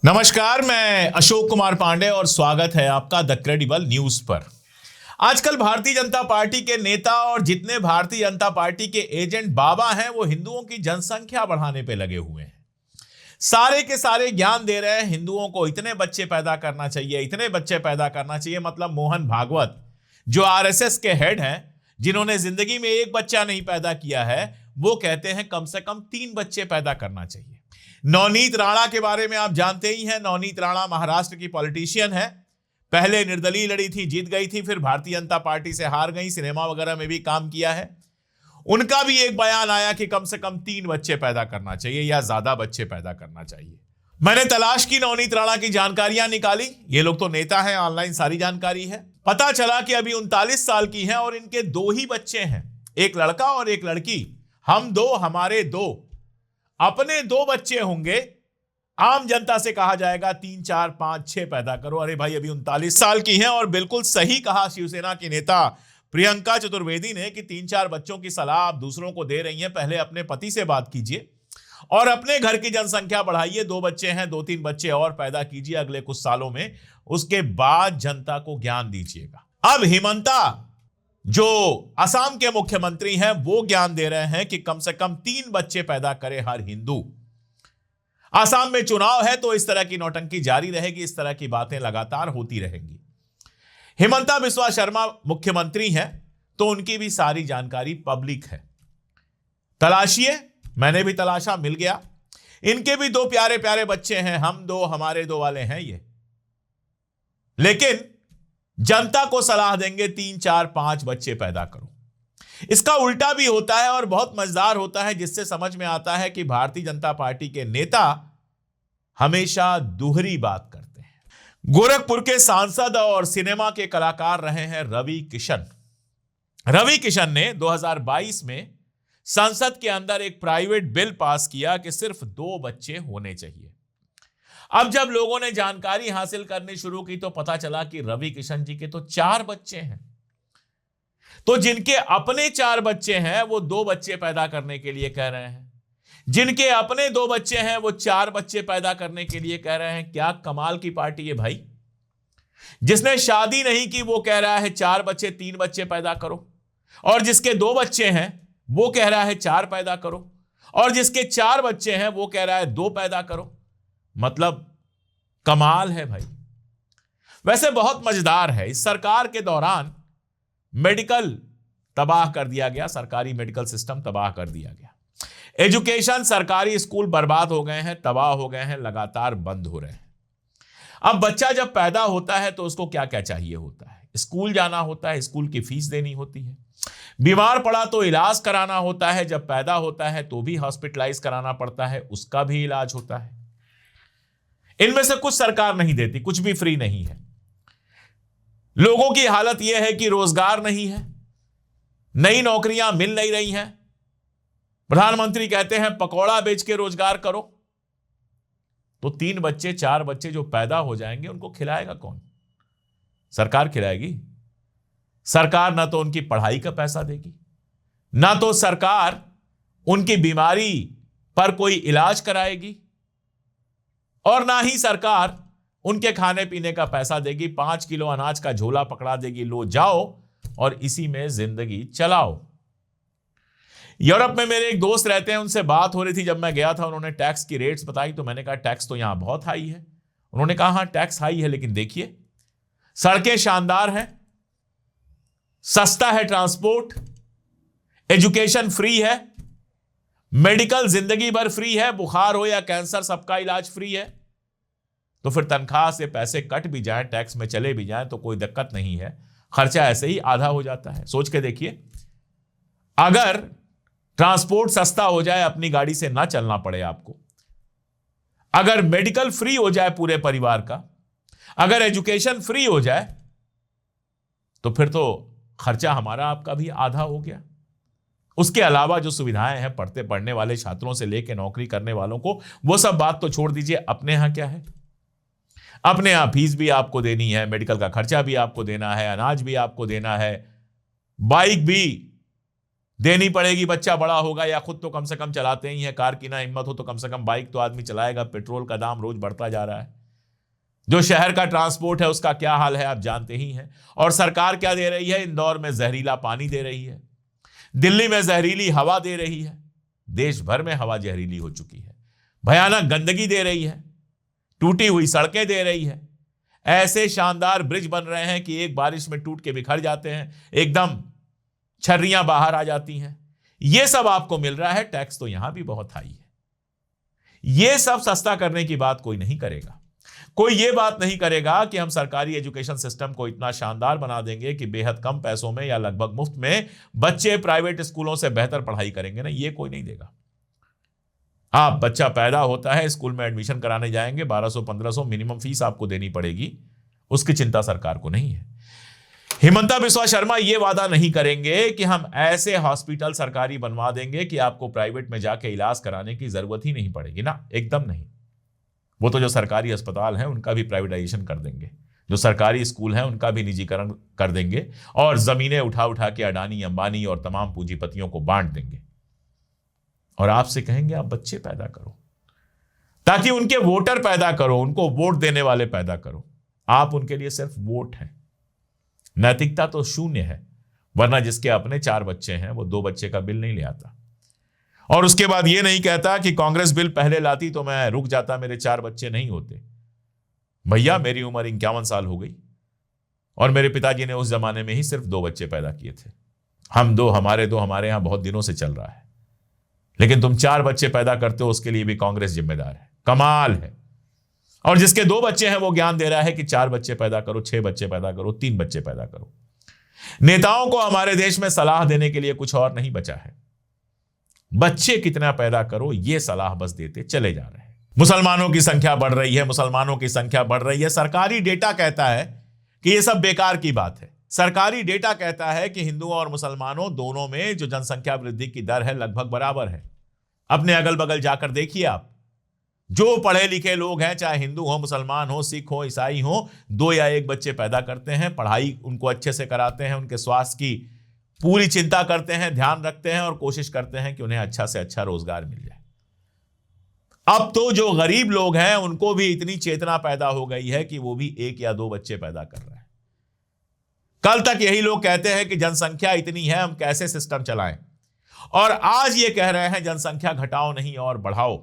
नमस्कार, मैं अशोक कुमार पांडे और स्वागत है आपका द क्रेडिबल न्यूज पर। आजकल भारतीय जनता पार्टी के नेता और जितने भारतीय जनता पार्टी के एजेंट बाबा हैं वो हिंदुओं की जनसंख्या बढ़ाने पे लगे हुए हैं। सारे के सारे ज्ञान दे रहे हैं हिंदुओं को, इतने बच्चे पैदा करना चाहिए, इतने बच्चे पैदा करना चाहिए। मतलब मोहन भागवत जो आरएसएस के हेड हैं, जिन्होंने जिंदगी में एक बच्चा नहीं पैदा किया है, वो कहते हैं कम से कम 3 बच्चे पैदा करना चाहिए। नवनीत राणा के बारे में आप जानते ही हैं। नवनीत राणा महाराष्ट्र की पॉलिटिशियन है। पहले निर्दलीय लड़ी थी, जीत गई थी, फिर भारतीय जनता पार्टी से हार गई। सिनेमा वगैरह में भी काम किया है। उनका भी एक बयान आया कि कम से कम 3 बच्चे पैदा करना चाहिए या ज्यादा बच्चे पैदा करना चाहिए। मैंने तलाश की, नवनीत राणा की जानकारियां निकाली। ये लोग तो नेता हैं, ऑनलाइन सारी जानकारी है। पता चला कि अभी 39 साल की हैं और इनके 2 ही बच्चे हैं, एक लड़का और एक लड़की। हम 2, हमारे 2, अपने 2 बच्चे होंगे। आम जनता से कहा जाएगा 3, 4, 5, 6 पैदा करो। अरे भाई, अभी 39 साल की हैं। और बिल्कुल सही कहा शिवसेना की नेता प्रियंका चतुर्वेदी ने कि 3-4 बच्चों की सलाह आप दूसरों को दे रही हैं। पहले अपने पति से बात कीजिए और अपने घर की जनसंख्या बढ़ाइए। 2 बच्चे हैं, 2-3 बच्चे और पैदा कीजिए अगले कुछ सालों में। उसके बाद जनता को ज्ञान दीजिएगा। अब हिमंता जो असम के मुख्यमंत्री हैं, वो ज्ञान दे रहे हैं कि कम से कम 3 बच्चे पैदा करे हर हिंदू। असम में चुनाव है तो इस तरह की नौटंकी जारी रहेगी, इस तरह की बातें लगातार होती रहेंगी। हिमंता बिस्वा शर्मा मुख्यमंत्री हैं तो उनकी भी सारी जानकारी पब्लिक है। तलाशिए, मैंने भी तलाशा, मिल गया। इनके भी 2 प्यारे प्यारे बच्चे हैं। हम 2, हमारे 2 वाले हैं ये। लेकिन जनता को सलाह देंगे 3, 4, 5 बच्चे पैदा करो। इसका उल्टा भी होता है और बहुत मजेदार होता है, जिससे समझ में आता है कि भारतीय जनता पार्टी के नेता हमेशा दोहरी बात करते हैं। गोरखपुर के सांसद और सिनेमा के कलाकार रहे हैं रवि किशन। रवि किशन ने 2022 में संसद के अंदर एक प्राइवेट बिल पास किया कि सिर्फ 2 बच्चे होने चाहिए। अब जब लोगों ने जानकारी हासिल करनी शुरू की तो पता चला कि रवि किशन जी के तो 4 बच्चे हैं। तो जिनके अपने 4 बच्चे हैं वो 2 बच्चे पैदा करने के लिए कह रहे हैं। जिनके अपने 2 बच्चे हैं वो 4 बच्चे पैदा करने के लिए कह रहे हैं। क्या कमाल की पार्टी है भाई। जिसने शादी नहीं की वो कह रहा है 4 बच्चे, 3 बच्चे पैदा करो। और जिसके 2 बच्चे हैं वो कह रहा है 4 पैदा करो। और जिसके 4 बच्चे हैं वो कह रहा है 2 पैदा करो। मतलब कमाल है भाई। वैसे बहुत मजेदार है, इस सरकार के दौरान मेडिकल तबाह कर दिया गया, सरकारी मेडिकल सिस्टम तबाह कर दिया गया। एजुकेशन, सरकारी स्कूल बर्बाद हो गए हैं, तबाह हो गए हैं, लगातार बंद हो रहे हैं। अब बच्चा जब पैदा होता है तो उसको क्या क्या चाहिए होता है? स्कूल जाना होता है, स्कूल की फीस देनी होती है। बीमार पड़ा तो इलाज कराना होता है। जब पैदा होता है तो भी हॉस्पिटलाइज कराना पड़ता है, उसका भी इलाज होता है। इनमें से कुछ सरकार नहीं देती, कुछ भी फ्री नहीं है। लोगों की हालत यह है कि रोजगार नहीं है, नई नौकरियां मिल नहीं रही हैं। प्रधानमंत्री कहते हैं पकौड़ा बेच के रोजगार करो। तो 3 बच्चे, 4 बच्चे जो पैदा हो जाएंगे उनको खिलाएगा कौन? सरकार खिलाएगी? सरकार ना तो उनकी पढ़ाई का पैसा देगी, ना तो सरकार उनकी बीमारी पर कोई इलाज कराएगी, और ना ही सरकार उनके खाने पीने का पैसा देगी। 5 किलो अनाज का झोला पकड़ा देगी, लो जाओ और इसी में जिंदगी चलाओ। यूरोप में मेरे एक दोस्त रहते हैं, उनसे बात हो रही थी। जब मैं गया था उन्होंने टैक्स की रेट्स बताई तो मैंने कहा टैक्स तो यहां बहुत हाई है। उन्होंने कहा हाँ टैक्स हाई है, लेकिन देखिए सड़कें शानदार हैं, सस्ता है ट्रांसपोर्ट, एजुकेशन फ्री है, मेडिकल जिंदगी भर फ्री है, बुखार हो या कैंसर सबका इलाज फ्री है। तो फिर तनख्वाह से पैसे कट भी जाएं, टैक्स में चले भी जाएं तो कोई दिक्कत नहीं है, खर्चा ऐसे ही आधा हो जाता है। सोच के देखिए, अगर ट्रांसपोर्ट सस्ता हो जाए, अपनी गाड़ी से ना चलना पड़े आपको, अगर मेडिकल फ्री हो जाए पूरे परिवार का, अगर एजुकेशन फ्री हो जाए, तो फिर तो खर्चा हमारा आपका भी आधा हो गया। उसके अलावा जो सुविधाएं हैं पढ़ने वाले छात्रों से लेकर नौकरी करने वालों को, वो सब बात तो छोड़ दीजिए। अपने यहां क्या है? अपने यहां फीस भी आपको देनी है, मेडिकल का खर्चा भी आपको देना है, अनाज भी आपको देना है, बाइक भी देनी पड़ेगी, बच्चा बड़ा होगा या खुद तो कम से कम चलाते ही है, कार की ना हिम्मत हो तो कम से कम बाइक तो आदमी चलाएगा। पेट्रोल का दाम रोज बढ़ता जा रहा है। जो शहर का ट्रांसपोर्ट है उसका क्या हाल है आप जानते ही हैं। और सरकार क्या दे रही है, इंदौर में जहरीला पानी दे रही है, दिल्ली में जहरीली हवा दे रही है, देश भर में हवा जहरीली हो चुकी है, भयानक गंदगी दे रही है, टूटी हुई सड़कें दे रही है। ऐसे शानदार ब्रिज बन रहे हैं कि एक बारिश में टूट के बिखर जाते हैं, एकदम छर्रियां बाहर आ जाती हैं। यह सब आपको मिल रहा है, टैक्स तो यहां भी बहुत हाई है। यह सब सस्ता करने की बात कोई नहीं करेगा। कोई यह बात नहीं करेगा कि हम सरकारी एजुकेशन सिस्टम को इतना शानदार बना देंगे कि बेहद कम पैसों में या लगभग मुफ्त में बच्चे प्राइवेट स्कूलों से बेहतर पढ़ाई करेंगे ना, यह कोई नहीं देगा। आप बच्चा पैदा होता है, स्कूल में एडमिशन कराने जाएंगे, 1200-1500 मिनिमम फीस आपको देनी पड़ेगी, उसकी चिंता सरकार को नहीं है। हिमंता बिस्वा शर्मा ये वादा नहीं करेंगे कि हम ऐसे हॉस्पिटल सरकारी बनवा देंगे कि आपको प्राइवेट में जाके इलाज कराने की जरूरत ही नहीं पड़ेगी ना, एकदम नहीं। वो तो जो सरकारी अस्पताल हैं उनका भी प्राइवेटाइजेशन कर देंगे, जो सरकारी स्कूल हैं उनका भी निजीकरण कर देंगे और जमीनें उठा उठा के अडानी, अंबानी और तमाम पूंजीपतियों को बांट देंगे। और आपसे कहेंगे आप बच्चे पैदा करो, ताकि उनके वोटर पैदा करो, उनको वोट देने वाले पैदा करो। आप उनके लिए सिर्फ वोट हैं, नैतिकता तो शून्य है। वरना जिसके अपने 4 बच्चे हैं वो 2 बच्चे का बिल नहीं ले आता, और उसके बाद ये नहीं कहता कि कांग्रेस बिल पहले लाती तो मैं रुक जाता, मेरे 4 बच्चे नहीं होते। भैया मेरी उम्र 51 साल हो गई और मेरे पिताजी ने उस जमाने में ही सिर्फ 2 बच्चे पैदा किए थे। हम 2, हमारे 2 हमारे यहां बहुत दिनों से चल रहा है, लेकिन तुम 4 बच्चे पैदा करते हो, उसके लिए भी कांग्रेस जिम्मेदार है। कमाल है। और जिसके 2 बच्चे हैं वो ज्ञान दे रहा है कि 4 बच्चे पैदा करो, 6 बच्चे पैदा करो, 3 बच्चे पैदा करो। नेताओं को हमारे देश में सलाह देने के लिए कुछ और नहीं बचा है, बच्चे कितना पैदा करो ये सलाह बस देते चले जा रहे हैं। मुसलमानों की संख्या बढ़ रही है, मुसलमानों की संख्या बढ़ रही है। सरकारी डेटा कहता है कि ये सब बेकार की बात है। सरकारी डेटा कहता है कि हिंदुओं और मुसलमानों दोनों में जो जनसंख्या वृद्धि की दर है लगभग बराबर है। अपने अगल बगल जाकर देखिए आप, जो पढ़े लिखे लोग हैं, चाहे हिंदू हो, मुसलमान हो, सिख हो, ईसाई हो, 2 या 1 बच्चे पैदा करते हैं, पढ़ाई उनको अच्छे से कराते हैं, उनके स्वास्थ्य की पूरी चिंता करते हैं, ध्यान रखते हैं और कोशिश करते हैं कि उन्हें अच्छा से अच्छा रोजगार मिल जाए। अब तो जो गरीब लोग हैं उनको भी इतनी चेतना पैदा हो गई है कि वो भी 1 या 2 बच्चे पैदा कर रहे हैं। कल तक यही लोग कहते हैं कि जनसंख्या इतनी है, हम कैसे सिस्टम चलाएं, और आज ये कह रहे हैं जनसंख्या घटाओ नहीं और बढ़ाओ।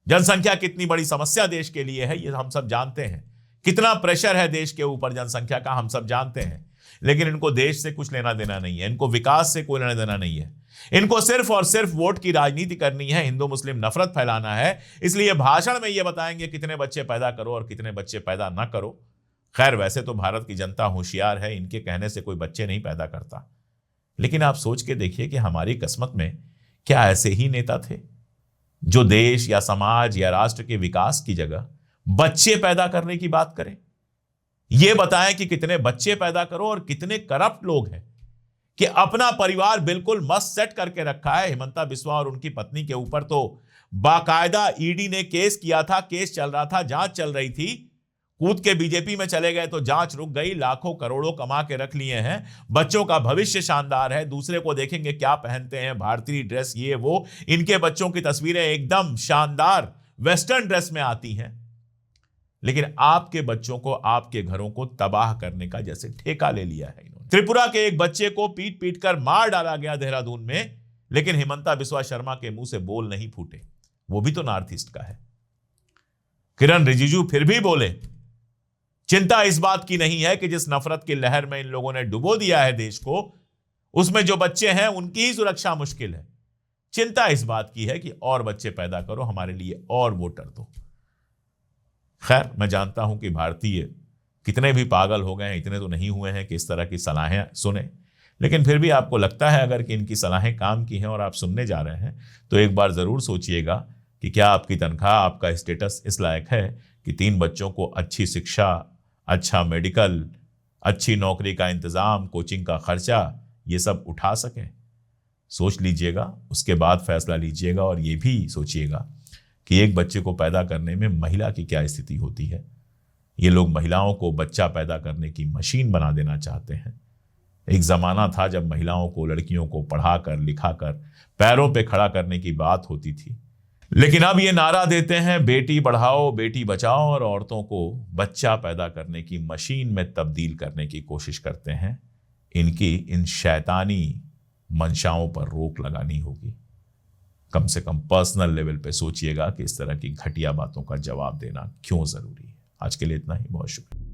जनसंख्या कितनी बड़ी समस्या देश के लिए है ये हम सब जानते हैं, कितना प्रेशर है देश के ऊपर जनसंख्या का हम सब जानते हैं। लेकिन इनको देश से कुछ लेना देना नहीं है, इनको विकास से कोई लेना देना नहीं है। इनको सिर्फ और सिर्फ वोट की राजनीति करनी है, हिंदू मुस्लिम नफरत फैलाना है। इसलिए भाषण में ये बताएंगे कितने बच्चे पैदा करो और कितने बच्चे पैदा ना करो। खैर वैसे तो भारत की जनता होशियार है, इनके कहने से कोई बच्चे नहीं पैदा करता। लेकिन आप सोच के देखिए कि हमारी किस्मत में क्या ऐसे ही नेता थे जो देश या समाज या राष्ट्र के विकास की जगह बच्चे पैदा करने की बात करें। यह बताएं कि कितने बच्चे पैदा करो और कितने करप्ट लोग हैं कि अपना परिवार बिल्कुल मस्त सेट करके रखा है। हिमंता बिस्वा और उनकी पत्नी के ऊपर तो बाकायदा ईडी ने केस किया था, केस चल रहा था, जांच चल रही थी। कूद के बीजेपी में चले गए तो जांच रुक गई, लाखों करोड़ों कमा के रख लिए हैं। बच्चों का भविष्य शानदार है, दूसरे को देखेंगे क्या पहनते हैं, भारतीय ड्रेस ये वो, इनके बच्चों की तस्वीरें एकदम शानदार वेस्टर्न ड्रेस में आती हैं। लेकिन आपके बच्चों को, आपके घरों को तबाह करने का जैसे ठेका ले लिया है इन्होंने। त्रिपुरा के एक बच्चे को पीट पीट कर मार डाला गया देहरादून में, लेकिन हिमंता बिस्वा शर्मा के मुंह से बोल नहीं फूटे। वो भी तो नॉर्थ ईस्ट का है। किरण रिजिजू फिर भी बोले, चिंता इस बात की नहीं है कि जिस नफरत की लहर में इन लोगों ने डुबो दिया है देश को, उसमें जो बच्चे हैं उनकी ही सुरक्षा मुश्किल है। चिंता इस बात की है कि और बच्चे पैदा करो, हमारे लिए और वोटर दो। खैर मैं जानता हूं कि भारतीय कितने भी पागल हो गए हैं, इतने तो नहीं हुए हैं कि इस तरह की सलाहें सुने, लेकिन फिर भी आपको लगता है अगर कि इनकी सलाहें काम की हैं और आप सुनने जा रहे हैं तो एक बार जरूर सोचिएगा कि क्या आपकी तनख्वाह, आपका स्टेटस इस लायक है कि 3 बच्चों को अच्छी शिक्षा, अच्छा मेडिकल, अच्छी नौकरी का इंतजाम, कोचिंग का खर्चा, ये सब उठा सकें। सोच लीजिएगा, उसके बाद फैसला लीजिएगा। और ये भी सोचिएगा कि एक बच्चे को पैदा करने में महिला की क्या स्थिति होती है। ये लोग महिलाओं को बच्चा पैदा करने की मशीन बना देना चाहते हैं। एक जमाना था जब महिलाओं को, लड़कियों को पढ़ाकर लिखाकर पैरों पे खड़ा करने की बात होती थी, लेकिन अब ये नारा देते हैं बेटी बढ़ाओ बेटी बचाओ और औरतों को बच्चा पैदा करने की मशीन में तब्दील करने की कोशिश करते हैं। इनकी इन शैतानी मंशाओं पर रोक लगानी होगी। कम से कम पर्सनल लेवल पे सोचिएगा कि इस तरह की घटिया बातों का जवाब देना क्यों जरूरी है। आज के लिए इतना ही, बहुत शुक्रिया।